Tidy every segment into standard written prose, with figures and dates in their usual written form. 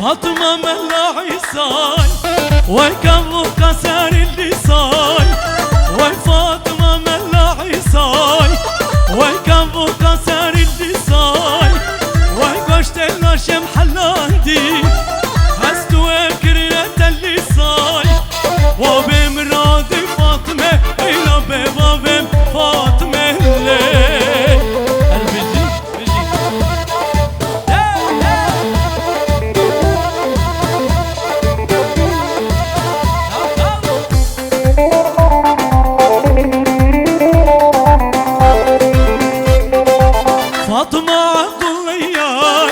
فاطمة ملا عيساي ويكبو كسر اللساي وي فاطمة ملا عيساي ويكبو كسر اللساي وي قشت النشم حلاندي هستو كريت اللساي وبمرادي فاطمة إلى ببابم فاطمة الليل قلبي بيجي فاطمة عبد الله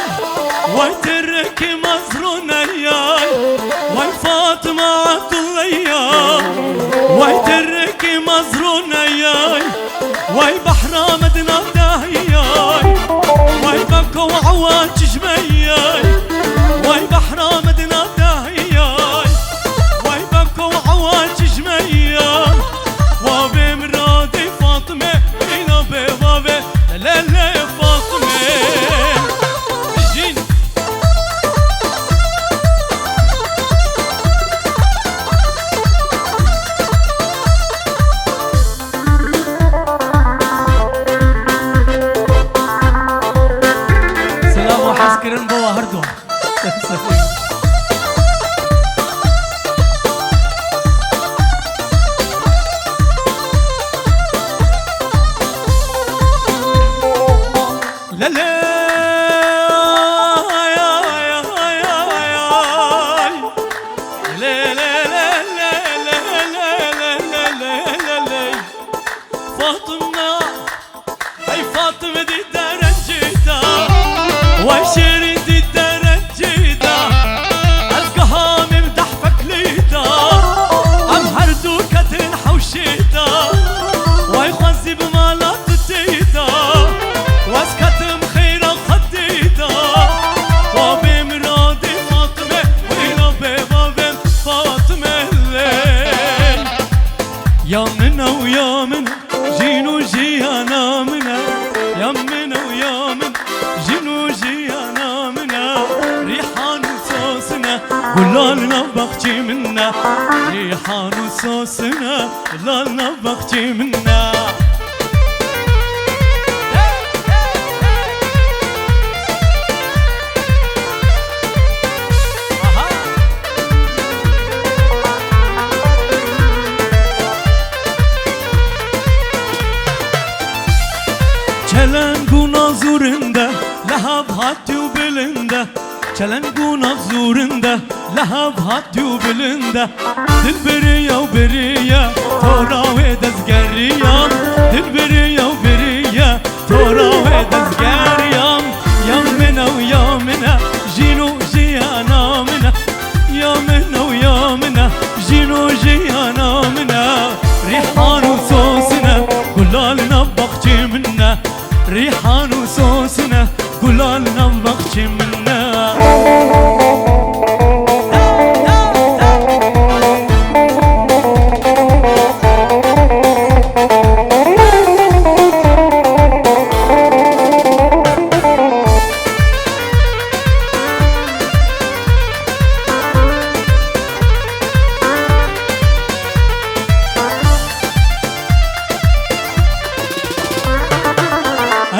ويترك مزرون ياي وي فاطمة عبد الله ويترك مزرون ياي وي بحر مدنا داهياي وي بكو عوان جمياي وي بحر مدنا داهياي وي بكو عوان جمياي وبمرادي فاطمة إلى ببابة لا لا فاطمة جين سلام وحسكرن بوا هردو لا لا فاطمة هي فاطمة دي درجتها وشيرين دي درجتها أزقها ممدح فكليتها أم هردوكة تنحوشيتها ويخزي بمالات تيتها واسكتم خيرا خديتها وبمرادي فاطمة وإلى ببابم فاطمة الليل يا منا ويا منا جينو جيانا منا يا منا ويا منا جينو جيانا منا ريحان وصوصنا قلالنا بختي منا ريحان وصوصنا قلالنا بختي منا Çelen nazurunda lahab hattu bilinde Çelen nazurunda lahab hattu bilinde Dilberi yav beriye tora ve dezgeriyam Dilberi yav beriye tora ve dezgeriyam Yamina ve yamina jinu jiyana mina Yamina ve yamina jinu jiyana mina Rihan sosina gulalna bakçı minna ريحان وصوصنا قلالنا بختي منا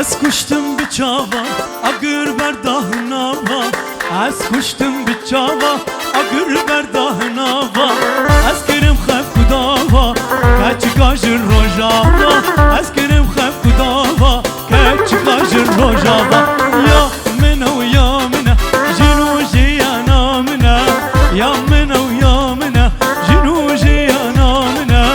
Az kuştum bir çava, agır berdahına va Az kuştum bir çava, agır berdahına va Az kerim xef kudava, kaç gajır rojava Az kerim xef kudava, kaç gajır rojava Ya mena ve ya mena, jinu jiyana mena Ya mena ve ya mena, jinu jiyana mena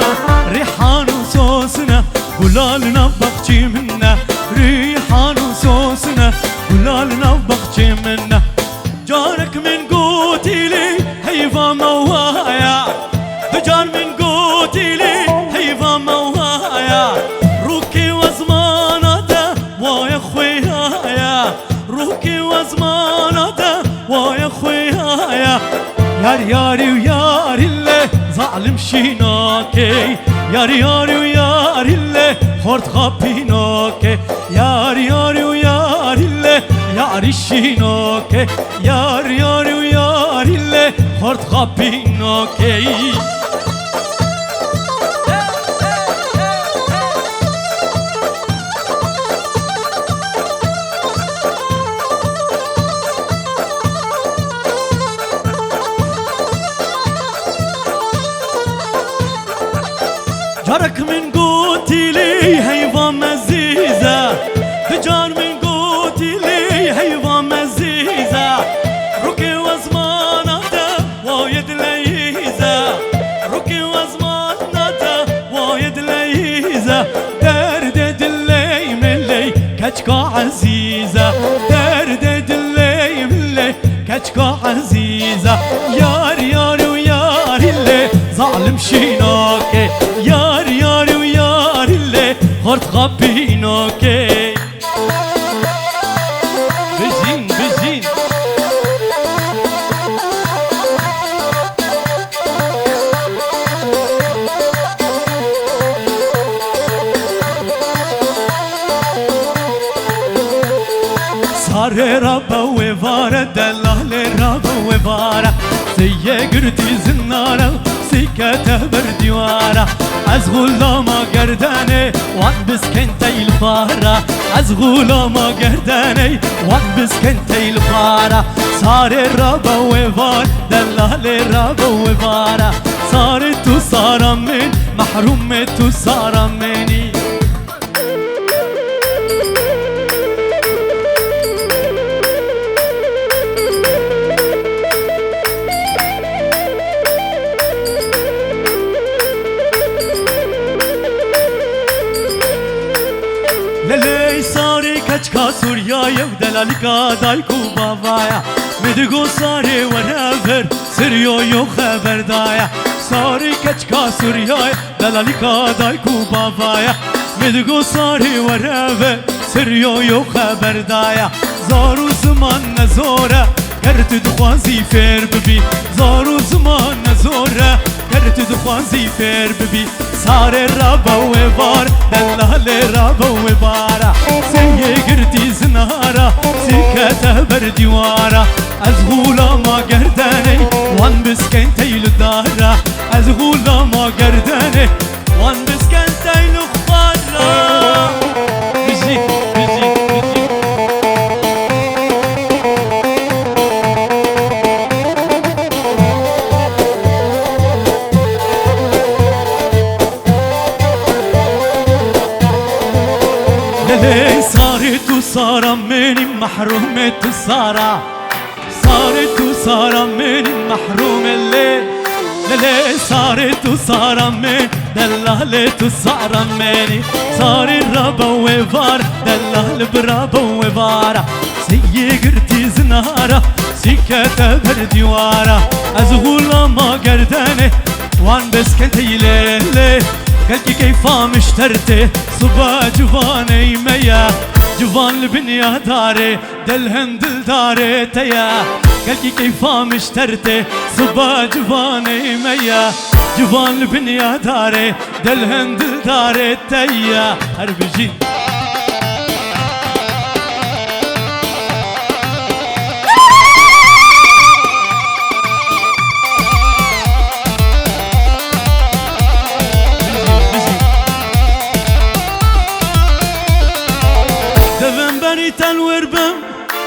Rihan sosna, gulalna bakçı minna ريحان وصوصنا ولالنا بختي منا جارك من قوتي لي هيفا موايا دجار من قوتي لي هيفا موايا روكي وزمانة ده ويا خويايا روكي وزمانة ده ويا خويايا يار ياري ويار اللي ظالم شيناكي يار ياري ويار اللي خورد خابيناكي yar yar yar ille yar işinoke yar yar yar خورد خابینا کی جارك من قوتي لي هيفا مزيزة تجار من قوتي لي هيفا مزيزة روكي وزمان هذا وايد ليزة روكي وزمان هذا وايد ليزة درد دلي ملي كتكا عزيزة درد دلي ملي كتكا عزيزة يار يار ويار اللي ظالم شيناكي يار يار ويار اللي خورد خابيناكي بجين بجين صار ربا وفارة دلال ربا وفارة سيا قرتي زنارة سكته برديوارة از غلامة قرداني وان بسكنتي الفارة از غلامة قرداني وان بسكنتي الفارة صار الربا وفار دلال الربا وفارة صارت وصار من محرومت وصار مني للي صاري كتكا سوريايا ودلالكا دايكو بابايا مدقو صاري ورافر سريو يو خبر دايا صاري كتكا سوريايا دلالكا دايكو بابايا مدقو صاري ورافر سريو يو خبر دايا زارو زمان نزوره كرت دخوازي فير ببي زارو زمان نزوره كرت دخوازي فير ببي صار الربا وبار دلال الربا وبارا سيي قرتي زنارة سكته برديوارة از غلامة قرداني وان بسكنتي لدارة از غلامة قرداني وان بسكنتي لخبارة بجي بجي بجي للي صارت وصار مني محرومة وصارة صارت وصار مني محروم اللي للي صارت وصار من دلالت وصار مني صار الربا وفار دلال بربا وفارة سيي قرتي زنارة سكته برديوارة از غلامة قرداني وان بسكنتي ليلي قلبي كيفا مشترته صبا جواني ميا جوان البنيا داري دلهن دل داري تيا قلبي كيفا مشترته صبا جواني ميا جوان البنيا داري دلهن دل داري تيا هربجي الوربم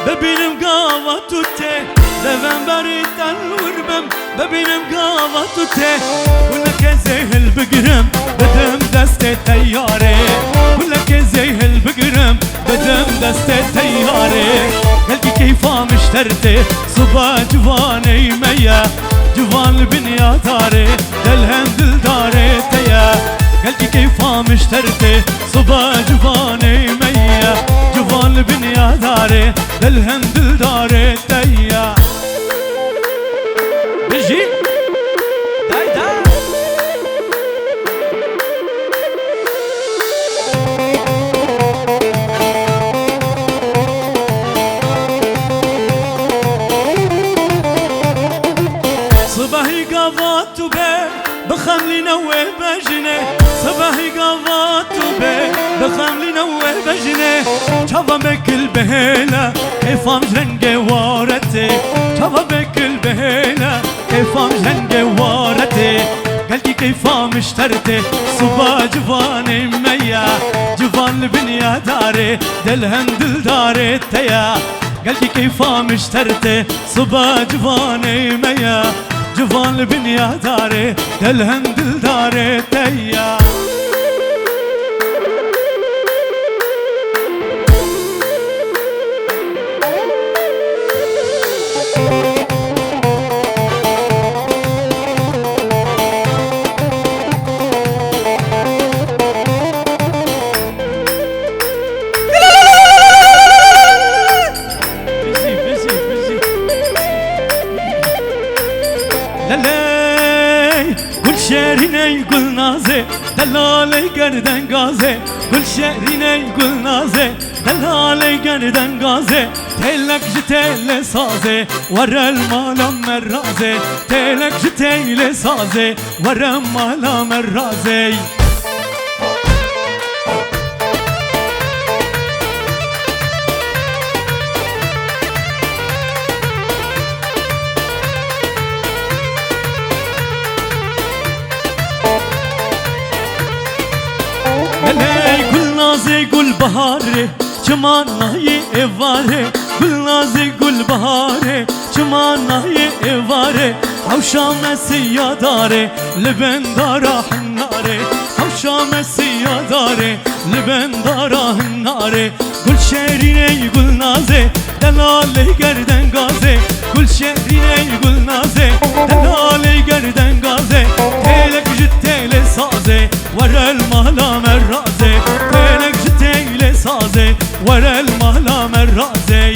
ببینم قاوة توته دفن بريت الوربم ببینم قاوة توته ولك زيهل بقرم بدم دست تياري ولك زيهل بقرم بدم دست تياري قلبي كيفا مشترته صبا جواني ميا جوان البنيا داري دلهم دل داري تيا قلبي كيفا مشترته صبا جواني ميا جوان البنيا داري دلهم دل داري تيا بيجي داي داي صباحي قاضات وبيت بخملي نوه بجنه صباحي قاضات وبيت بخملي نوه بجنه شافا بكل بهيلة كيفام جرنجي وارتي شافا بكل بهيلة كيفام كيفا مجهنقة وارتي قلبي كيفا مشترتي صبا جفاني ميا جفان البنيا داري دلهن دل داري تيا قلبي كيفا مشترتي صبا جفاني ميا جفان البنيا داري دلهن دل داري تيا شعرینه گل نازه دلاله گردن گازه گل شعرینه گل نازه دلاله گردن گازه تلک جتیل سازه ورا المالا مرازه تلک جتیل سازه ورا المالا مرازه گل بهاره چمان نای ایواره گل نازی گل بهاره چمان نای ایواره حوشام سیا داره لبن دارا حناره حوشام سیا داره لبن دارا حناره گل شیرینه گل نازه دلاله گردن گازه گل شیرینه گل نازه دلاله گردن گازه تلک جتیل سازه ورا المهلا مرازه تلك جتيل سازي ورا المهلا مرازي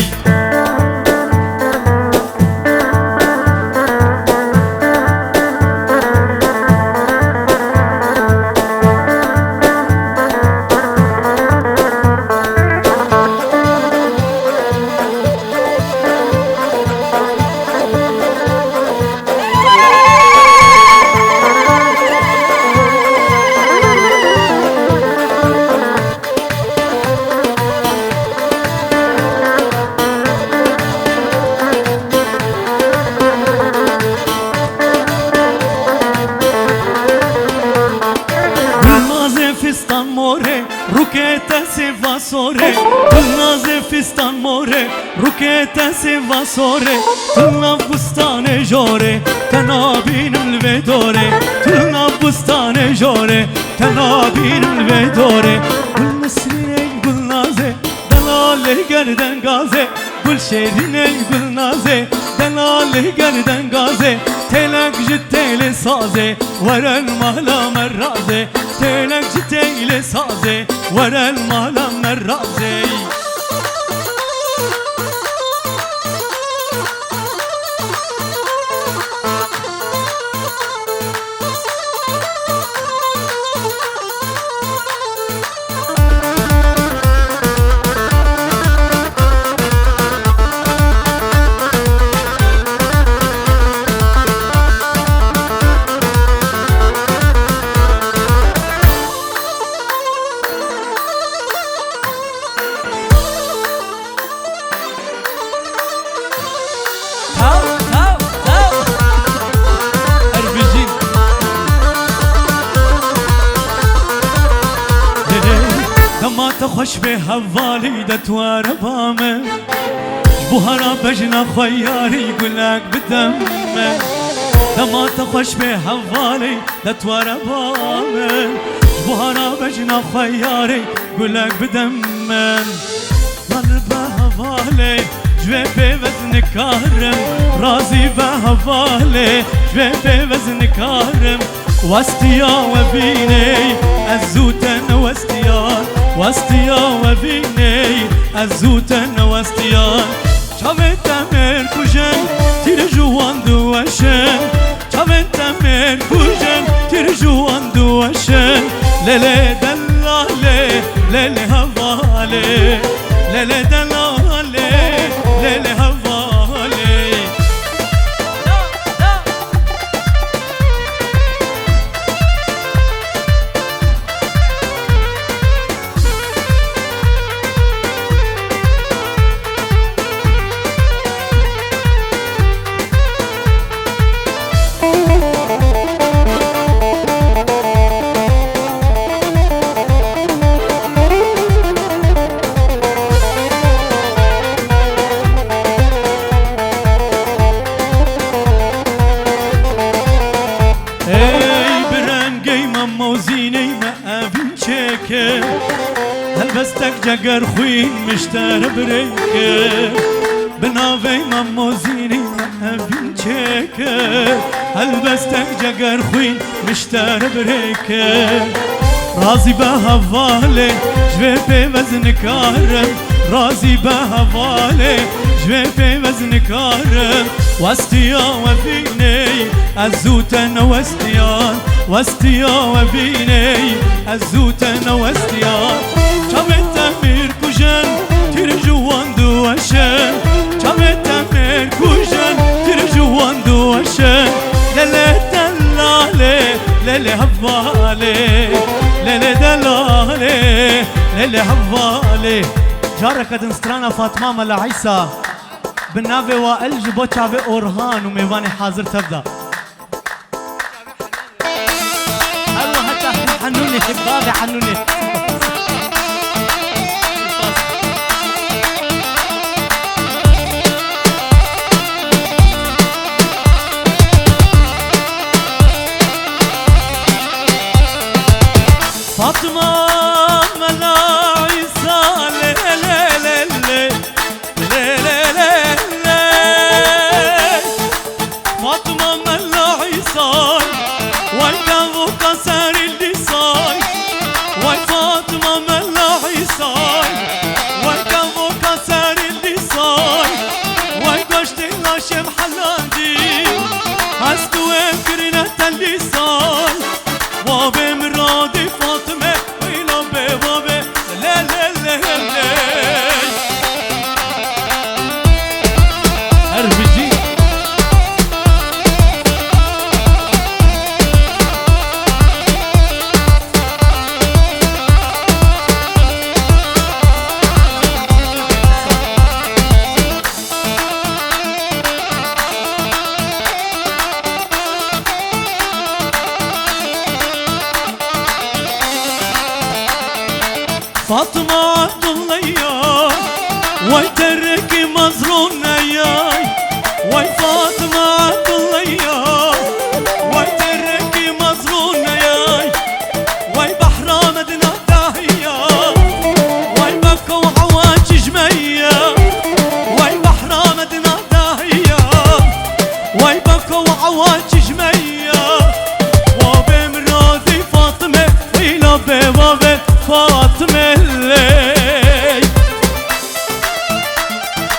فستان موره روکت سیوا سوره تلناز فستان موره روکت سیوا سوره تلنا بستان جوره تنابین الودوره تلنا بستان جوره تنابین الودوره گل نسرینه گل نازه دلاله گردن گازه گل شیرینه گل نازه دلاله گردن گازه تلک جتیل سازه ورا المهلا مرازه تلك جتيل سازي ورا المالا مرازي خوش به حوالی دتوار بامه جبوهارا بجنا خیاری گلک بدمه دمات خوش به حوالی دتوار بامه جبوهارا بجنا خیاری گلک بدمه من به حوالی جوه به وزن کارم رازی به حوالی جوه به وزن کارم واستيا وبيني الزوتن واستيان واستيا وبيني الزوتن واستيان شافت امر كوجن ترجوان دوشن شافت امر كوجن ترجوان دوشن ليلة دلالي ليلة هوالي ليلة دلالي ليلة هوالي جگر خوین مشتر بريك بناوي مموزيني مهبين چيك هلبستك جگر خوين مشتر بريك رازي بهوالي جوي بي وزن كارم رازي بهوالي جوي بي وزن كارم واستيا وفيني الزوتن واستيان واستيا وفيني الزوتن واستيان شابت امير كوجن ترجوان دوشن شابت امير كوجن ترجوان دوشن للي دلالي للي هبالي للي دلالي للي هبالي جارك دنسترانا فاطمة ملا عيسى بالنافي وألج بوتشافي أورهان وميواني حاضر تبدأ أيوة حتى حنوني حبابي حنوني فاطمة ملا عيسى فاطمة ملا عيسى ويدغو كسر اللسان وي فاطمة ملا عيسى ويدغو كسر اللسان وي قشت الهاشم حلاندي هستو كرنة اللسان وابي مرادي فاطمة ويلا بابي لا لا لا لا أربجي فاطمة عبد الله يا ويترك مزرون يا وي فاطمة عبد الله يا ويترك مزرون يا وي بحر مدينة داهية وي مكة وعواج جمية وي بحر مدينة داهية وي مكة وعواج جمية وابي مرادي فاطمة ويلا بابي فاطمة اللي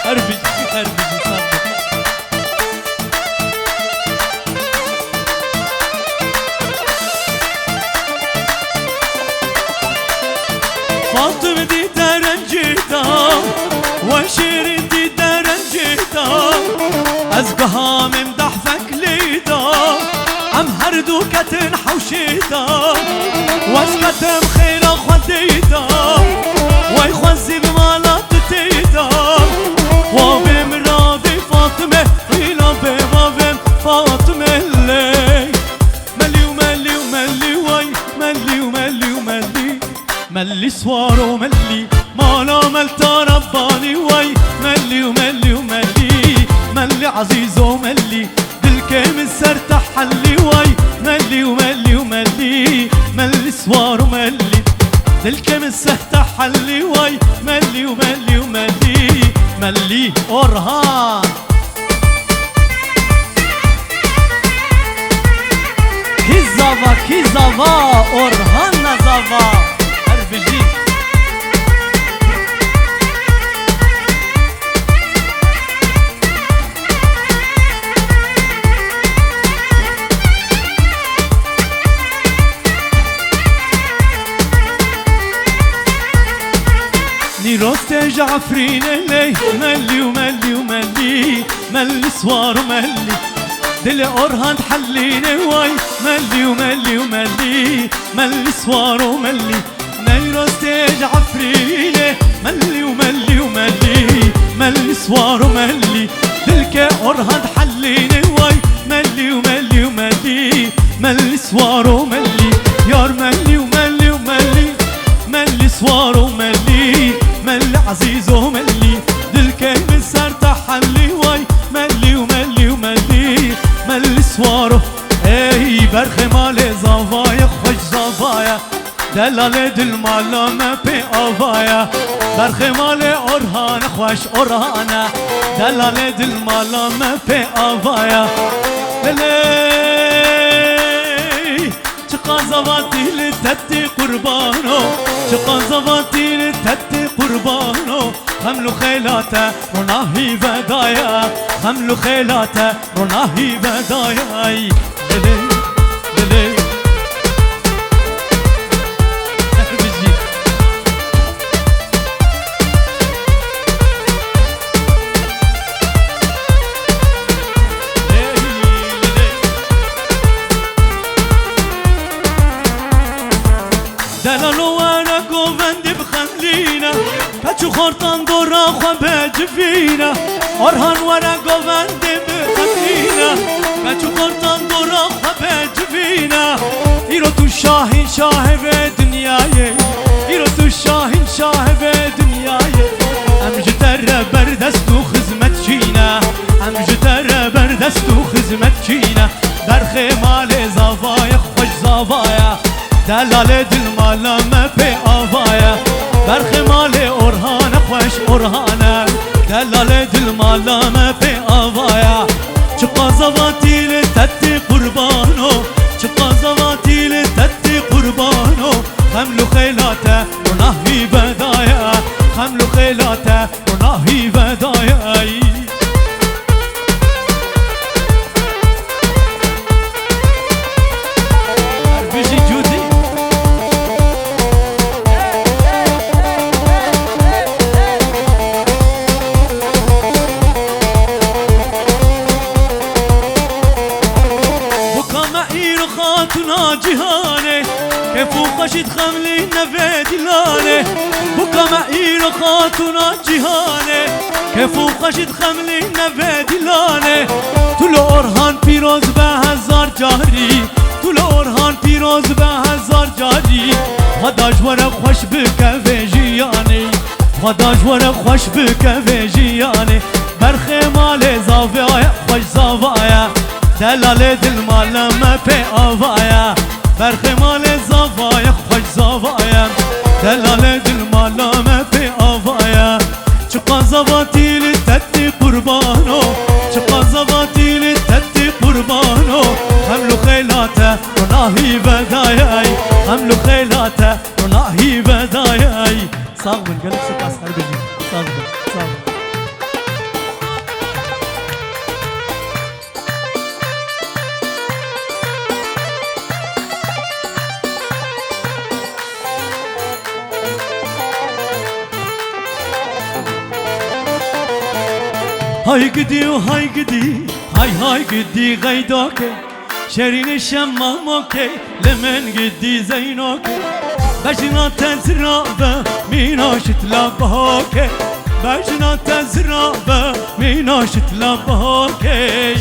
أربجي صدق فاطمة دي درنجيتا وشيرين دي درنجيتا أزقها ممدح فكليتا عم هردو كتن حوشيتا واسكتم خيرا خديتا ويخزي بمالات تيتا وابي مرادي فاطمة ويلا بابي فاطمة اللي ملي وملي وملي وي ملي وملي وملي ملي سوار وملي مالا ملتا رباني وي ملي وملي وملي ملي عزيز وملي دلكي من سرتح حلي وي ملي وملي وملي ملي سوار وملي دلكي من سرتح حلي وي ملي وملي وملي ملي أورهان كيزافا كيزافا أورهان نزافا أربجي نيروست جعفرين لي ملي وملي وملي ملي سوار وملي دل أورهان حليني واي ملي وملي وملي ملي سوار وملي نيروست جعفرين ملي وملي وملي ملي سوار وملي دلك أورهان حليني واي ملي وملي وملي ملي سوار وملي يار ملي وملي وملي ملي سوار وملي ملي عزيز وملي دلكي من سرتح حلي واي ملي وملي وملي ملي سوارو اي برخي مالي زافايا خوش زافايا دلال دل مالم پی آوایا برخ مال اورهان خوش اورهانه دلال دل مالم پی آوایا چقا زواتی لتتی قربانو چقا زواتی لتتی قربانو خملو خیلاته روناهی ودایا خملو خیلاته روناهی ودایا دلی دلی دلالو وانا گووند بخندینا کچو خورتان دورا خو بجفینا ارهان وانا گووند بخندینا کچو خورتان دورا خو بجفینا ایرو تو شاهین شاه به دنیای ایرو تو شاهین شاه به دنیای ام جتر بردست و خدمت چینا ام جتر بردست و خدمت چینا برخ مال زاوای خوش زاوایا دلال دل مالم پی آوایا برخ مال اورهان خوش اورهانه دلال دل مالم پی آوایا چقا زواتی لتتی قربانو چقا زواتی لتتی قربانو خملو خیلاته روناهی بدایا خملو خیلاته روناهی بدایا خاتونا جهانه كيفو خشت خملي نفيد لانه بكا معير خاتونا جهانه كيفو خشت خملي نفيد لانه طول اورهان پیروز به هزار جاری طول اورهان پیروز به هزار جاری خدا جوره خوش بکه ویجیانه خدا جوره خوش بکه ویجیانه برخ مال زاویه خوش زاویه دلال دل مالم پی آوایا برخ مال زاوای خوش زاوایا دلال دل مالم پی آوایا چقا زواتی لتتی قربانو چقا زواتی لتتی قربانو حملو خیلاته روناهی بدایای حملو خیلاته روناهی بدایای ساغ من قلب سپاس هر بجی ساغ من ساغ من هاي قدي وهاي قدي هاي قدي غيدوكي شيرين الشماموكي لمن قدي زينوكي بجنا تزرابة ميناش تلابهوكي بجنا تزرابة ميناش تلابهوكي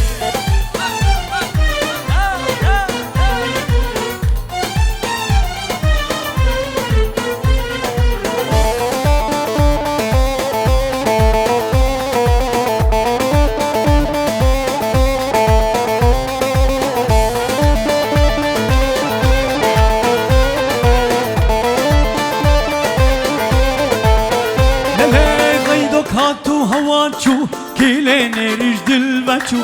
هاتو هوانچو کیله نریش دل بچو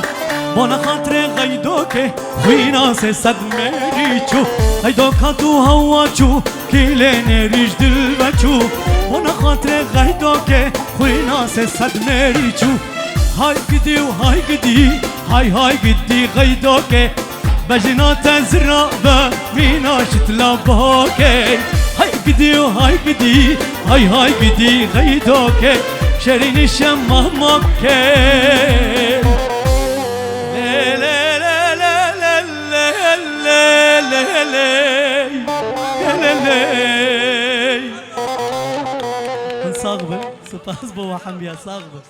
بانا خاطر غیدو که خوینا سه صد مریچو غیدو هاتو هوانچو کیله نریش دل بچو بانا خاطر غیدو که خوینا سه صد مریچو های گدی و های گدی های گدی غیدو که بجنا تزرابه میناش تلابه که های گدی و های گدی های گدی غیدو که شيرين الشمامة كي لا لا لا لا لا لا لا لا لا صاغبة سباس بوا حمية صاغبة